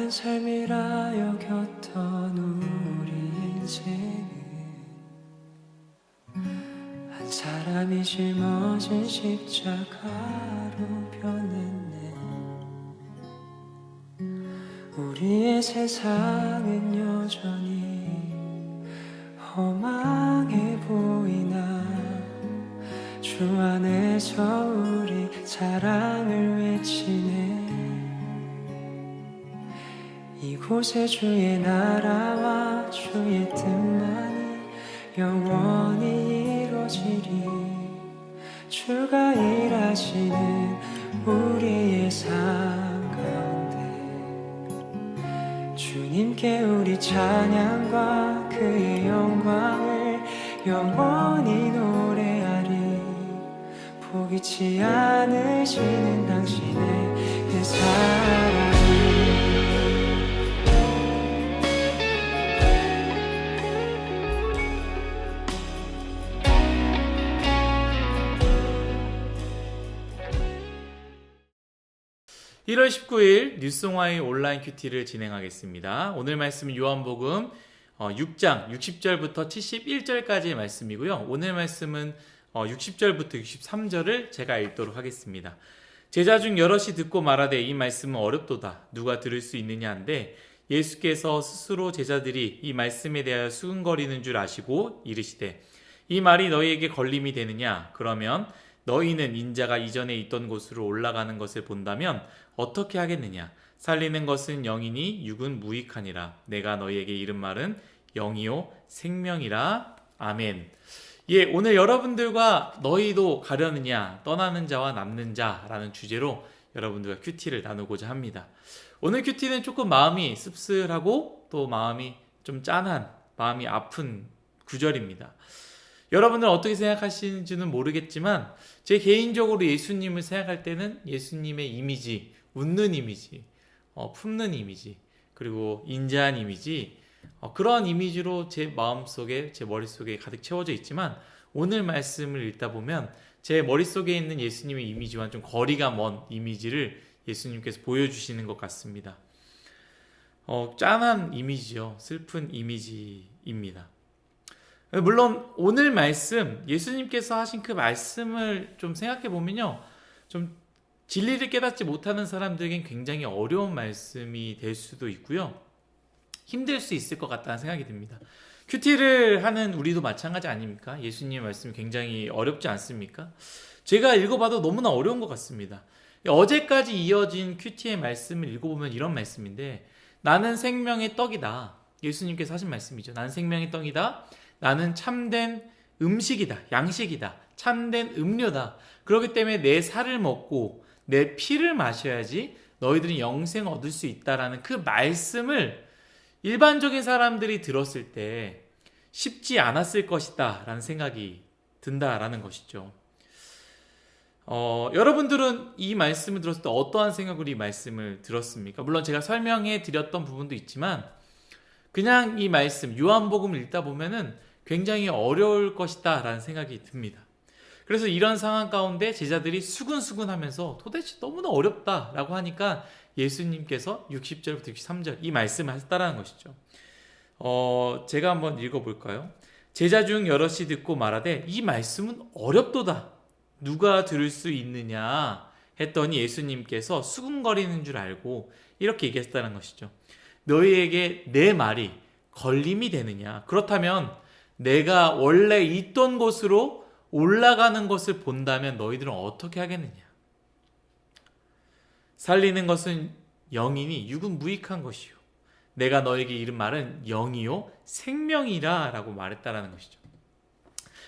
작은 삶이라 여겼던 우리 인생은 한 사람이 짊어진 십자가로 변했네. 우리의 세상은 여전히 험하게 보이나 주 안에서 우리 사랑을 외치네. 이곳에 주의 나라와 주의 뜻만이 영원히 이루어지리. 주가 일하시는 우리의 삶 가운데 주님께 우리 찬양과 그의 영광을 영원히 노래하리. 포기치 않으시는 당신의 그 사랑이 1월 19일 뉴스송화의 온라인 큐티를 진행하겠습니다. 오늘 말씀은 요한복음 6장 60절부터 71절까지의 말씀이고요. 오늘 말씀은 60절부터 63절을 제가 읽도록 하겠습니다. 제자 중 여럿이 듣고 말하되 이 말씀은 어렵도다. 누가 들을 수 있느냐 한데 예수께서 스스로 제자들이 이 말씀에 대하여 수근거리는 줄 아시고 이르시되 이 말이 너희에게 걸림이 되느냐? 그러면 너희는 인자가 이전에 있던 곳으로 올라가는 것을 본다면 어떻게 하겠느냐? 살리는 것은 영이니 육은 무익하니라. 내가 너희에게 이른 말은 영이요 생명이라. 아멘. 예, 오늘 여러분들과 너희도 가려느냐? 떠나는 자와 남는 자라는 주제로 여러분들과 큐티를 나누고자 합니다. 오늘 큐티는 조금 마음이 씁쓸하고 또 마음이 좀 짠한, 마음이 아픈 구절입니다. 여러분들 어떻게 생각하시는지는 모르겠지만 제 개인적으로 예수님을 생각할 때는 예수님의 이미지, 웃는 이미지, 품는 이미지, 그리고 인자한 이미지, 그런 이미지로 제 마음속에, 제 머릿속에 가득 채워져 있지만 오늘 말씀을 읽다 보면 제 머릿속에 있는 예수님의 이미지와 좀 거리가 먼 이미지를 예수님께서 보여주시는 것 같습니다. 짠한 이미지요. 슬픈 이미지입니다. 물론 오늘 말씀, 예수님께서 하신 그 말씀을 좀 생각해 보면요, 좀 진리를 깨닫지 못하는 사람들에겐 굉장히 어려운 말씀이 될 수도 있고요, 힘들 수 있을 것 같다는 생각이 듭니다. 큐티를 하는 우리도 마찬가지 아닙니까? 예수님의 말씀이 굉장히 어렵지 않습니까? 제가 읽어봐도 너무나 어려운 것 같습니다. 어제까지 이어진 큐티의 말씀을 읽어보면 이런 말씀인데, 나는 생명의 떡이다. 예수님께서 하신 말씀이죠. 나는 생명의 떡이다. 나는 참된 음식이다. 양식이다. 참된 음료다. 그렇기 때문에 내 살을 먹고 내 피를 마셔야지 너희들이 영생 얻을 수 있다라는 그 말씀을 일반적인 사람들이 들었을 때 쉽지 않았을 것이다 라는 생각이 든다라는 것이죠. 여러분들은 이 말씀을 들었을 때 어떠한 생각으로 이 말씀을 들었습니까? 물론 제가 설명해 드렸던 부분도 있지만 그냥 이 말씀, 요한복음을 읽다 보면은 굉장히 어려울 것이다 라는 생각이 듭니다. 그래서 이런 상황 가운데 제자들이 수근수근 하면서 도대체 너무나 어렵다 라고 하니까 예수님께서 60절부터 63절 이 말씀을 하셨다라는 것이죠. 제가 한번 읽어볼까요? 제자 중 여럿이 듣고 말하되 이 말씀은 어렵도다. 누가 들을 수 있느냐 했더니 예수님께서 수근거리는 줄 알고 이렇게 얘기했다는 것이죠. 너희에게 내 말이 걸림이 되느냐? 그렇다면 내가 원래 있던 곳으로 올라가는 것을 본다면 너희들은 어떻게 하겠느냐? 살리는 것은 영이니 육은 무익한 것이요. 내가 너에게 이른 말은 영이요 생명이라 라고 말했다라는 것이죠.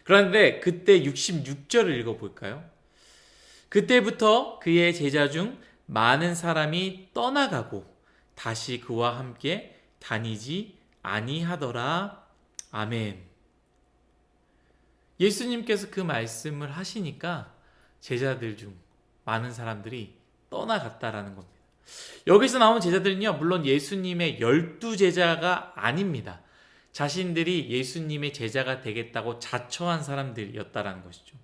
그런데 그때 66절을 읽어볼까요? 그때부터 그의 제자 중 많은 사람이 떠나가고 다시 그와 함께 다니지 아니하더라. 아멘. 예수님께서 그 말씀을 하시니까 제자들 중 많은 사람들이 떠나갔다라는 겁니다. 여기서 나온 제자들은요, 물론 예수님의 12제자가 아닙니다. 자신들이 예수님의 제자가 되겠다고 자처한 사람들이었다라는 것이죠.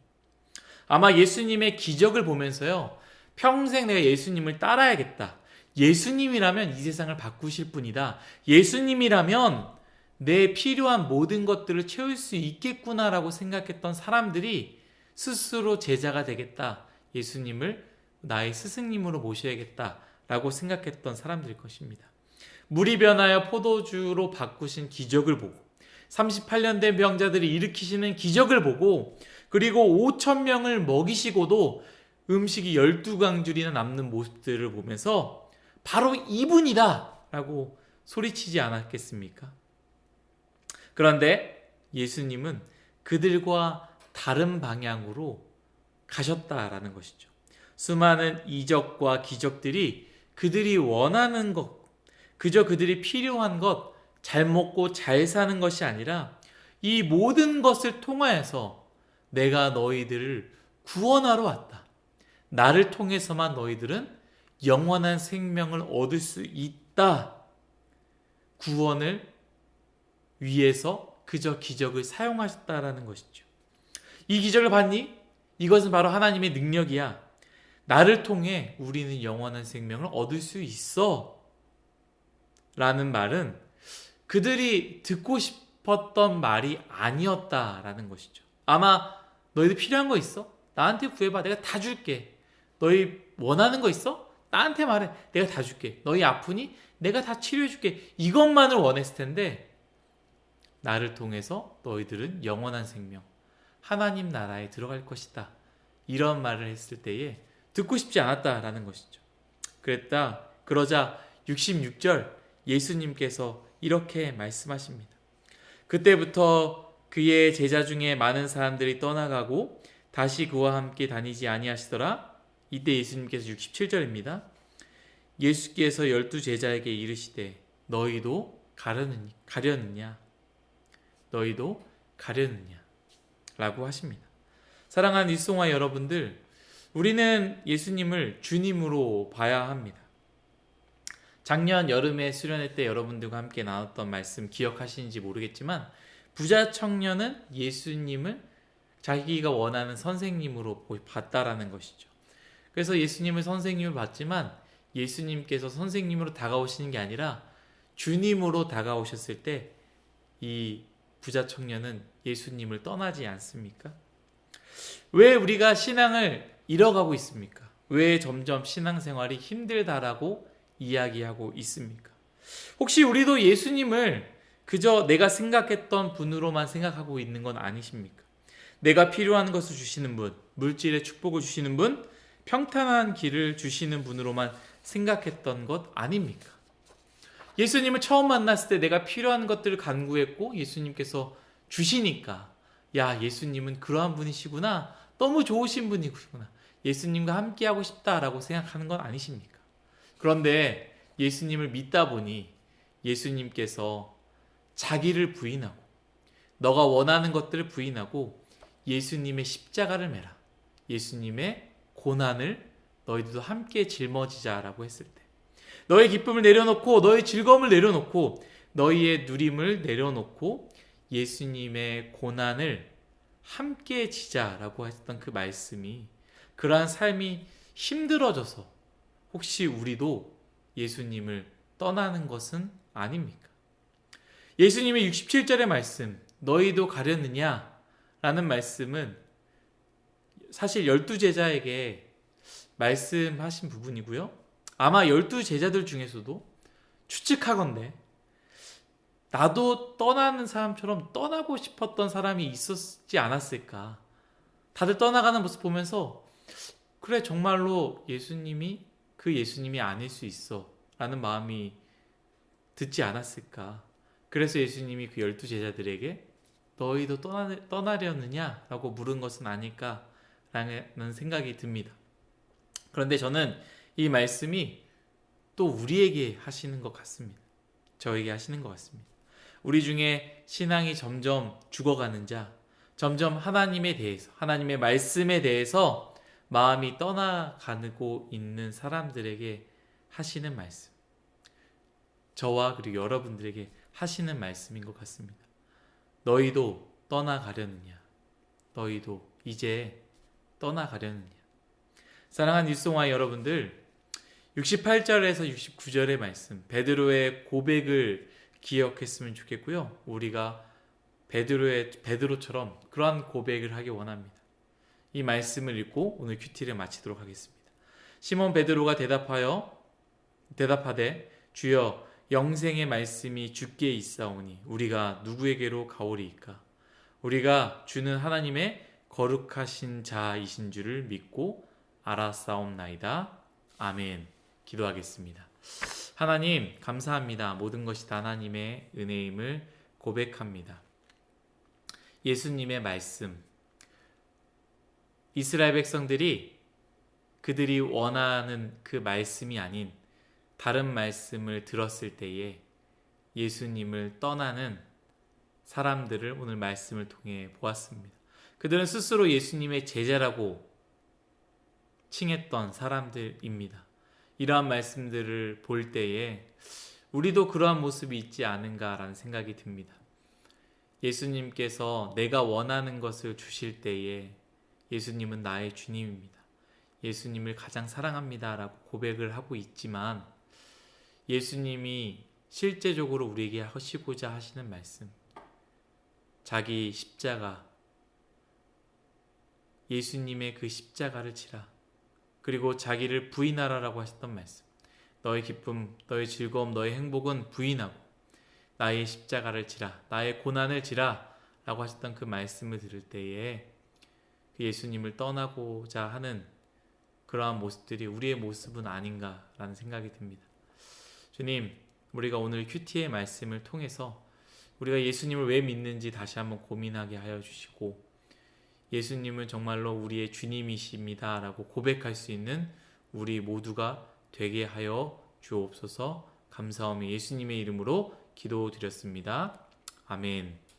아마 예수님의 기적을 보면서요, 평생 내가 예수님을 따라야겠다. 예수님이라면 이 세상을 바꾸실 분이다. 예수님이라면 내 필요한 모든 것들을 채울 수 있겠구나라고 생각했던 사람들이 스스로 제자가 되겠다. 예수님을 나의 스승님으로 모셔야겠다라고 생각했던 사람들일 것입니다. 물이 변하여 포도주로 바꾸신 기적을 보고 38년 된 병자들이 일으키시는 기적을 보고 그리고 5,000명을 먹이시고도 음식이 12강줄이나 남는 모습들을 보면서 바로 이분이다 라고 소리치지 않았겠습니까? 그런데 예수님은 그들과 다른 방향으로 가셨다라는 것이죠. 수많은 이적과 기적들이 그들이 원하는 것, 그저 그들이 필요한 것, 잘 먹고 잘 사는 것이 아니라 이 모든 것을 통하여서 내가 너희들을 구원하러 왔다. 나를 통해서만 너희들은 영원한 생명을 얻을 수 있다. 구원을 위해서 그저 기적을 사용하셨다라는 것이죠. 이 기적을 봤니? 이것은 바로 하나님의 능력이야. 나를 통해 우리는 영원한 생명을 얻을 수 있어. 라는 말은 그들이 듣고 싶었던 말이 아니었다라는 것이죠. 아마 너희들 필요한 거 있어? 나한테 구해봐. 내가 다 줄게. 너희 원하는 거 있어? 나한테 말해. 내가 다 줄게. 너희 아프니? 내가 다 치료해 줄게. 이것만을 원했을 텐데 나를 통해서 너희들은 영원한 생명, 하나님 나라에 들어갈 것이다. 이런 말을 했을 때에 듣고 싶지 않았다라는 것이죠. 그러자 66절 예수님께서 이렇게 말씀하십니다. 그때부터 그의 제자 중에 많은 사람들이 떠나가고 다시 그와 함께 다니지 아니하시더라. 이때 예수님께서 67절입니다. 예수께서 12 제자에게 이르시되 너희도 가려느냐? 너희도 가려느냐? 라고 하십니다. 사랑하는 일송화 여러분들, 우리는 예수님을 주님으로 봐야 합니다. 작년 여름에 수련회 때 여러분들과 함께 나눴던 말씀 기억하시는지 모르겠지만 부자 청년은 예수님을 자기가 원하는 선생님으로 봤다라는 것이죠. 그래서 예수님을 선생님을 봤지만 예수님께서 선생님으로 다가오시는 게 아니라 주님으로 다가오셨을 때 이 부자 청년은 예수님을 떠나지 않습니까? 왜 우리가 신앙을 잃어가고 있습니까? 왜 점점 신앙생활이 힘들다라고 이야기하고 있습니까? 혹시 우리도 예수님을 그저 내가 생각했던 분으로만 생각하고 있는 건 아니십니까? 내가 필요한 것을 주시는 분, 물질의 축복을 주시는 분, 평탄한 길을 주시는 분으로만 생각했던 것 아닙니까? 예수님을 처음 만났을 때 내가 필요한 것들을 간구했고 예수님께서 주시니까 야, 예수님은 그러한 분이시구나, 너무 좋으신 분이구나, 예수님과 함께하고 싶다라고 생각하는 건 아니십니까? 그런데 예수님을 믿다 보니 예수님께서 자기를 부인하고 너가 원하는 것들을 부인하고 예수님의 십자가를 매라, 예수님의 고난을 너희들도 함께 짊어지자라고 했을 때 너의 기쁨을 내려놓고 너의 즐거움을 내려놓고 너희의 누림을 내려놓고 예수님의 고난을 함께 지자라고 했던 그 말씀이, 그러한 삶이 힘들어져서 혹시 우리도 예수님을 떠나는 것은 아닙니까? 예수님의 67절의 말씀, 너희도 가려느냐? 라는 말씀은 사실 12 제자에게 말씀하신 부분이고요. 아마 12 제자들 중에서도 추측하건대 나도 떠나는 사람처럼 떠나고 싶었던 사람이 있었지 않았을까. 다들 떠나가는 모습 보면서 그래, 정말로 예수님이 그 예수님이 아닐 수 있어 라는 마음이 듣지 않았을까. 그래서 예수님이 그 12 제자들에게 너희도 떠나려느냐? 라고 물은 것은 아닐까 라는 생각이 듭니다. 그런데 저는 이 말씀이 또 우리에게 하시는 것 같습니다. 저에게 하시는 것 같습니다. 우리 중에 신앙이 점점 죽어가는 자, 점점 하나님에 대해서, 하나님의 말씀에 대해서 마음이 떠나가고 있는 사람들에게 하시는 말씀, 저와 그리고 여러분들에게 하시는 말씀인 것 같습니다. 너희도 떠나가려느냐? 너희도 이제 떠나가려느냐? 사랑하는 일송화 여러분들, 68절에서 69절의 말씀, 베드로의 고백을 기억했으면 좋겠고요. 우리가 베드로처럼 그러한 고백을 하기 원합니다. 이 말씀을 읽고 오늘 큐티를 마치도록 하겠습니다. 시몬 베드로가 대답하되 주여 영생의 말씀이 주께 있사오니 우리가 누구에게로 가오리이까? 우리가 주는 하나님의 거룩하신 자이신 줄을 믿고 알았사옵나이다. 아멘. 기도하겠습니다. 하나님 감사합니다. 모든 것이 다 하나님의 은혜임을 고백합니다. 예수님의 말씀, 이스라엘 백성들이 그들이 원하는 그 말씀이 아닌 다른 말씀을 들었을 때에 예수님을 떠나는 사람들을 오늘 말씀을 통해 보았습니다. 그들은 스스로 예수님의 제자라고 칭했던 사람들입니다. 이러한 말씀들을 볼 때에 우리도 그러한 모습이 있지 않은가라는 생각이 듭니다. 예수님께서 내가 원하는 것을 주실 때에 예수님은 나의 주님입니다. 예수님을 가장 사랑합니다 라고 고백을 하고 있지만 예수님이 실제적으로 우리에게 하시고자 하시는 말씀, 자기 십자가, 예수님의 그 십자가를 지라, 그리고 자기를 부인하라라고 하셨던 말씀, 너의 기쁨, 너의 즐거움, 너의 행복은 부인하고 나의 십자가를 지라, 나의 고난을 지라 라고 하셨던 그 말씀을 들을 때에 그 예수님을 떠나고자 하는 그러한 모습들이 우리의 모습은 아닌가라는 생각이 듭니다. 주님, 우리가 오늘 큐티의 말씀을 통해서 우리가 예수님을 왜 믿는지 다시 한번 고민하게 하여 주시고 예수님은 정말로 우리의 주님이십니다 라고 고백할 수 있는 우리 모두가 되게 하여 주옵소서. 감사하며 예수님의 이름으로 기도드렸습니다. 아멘.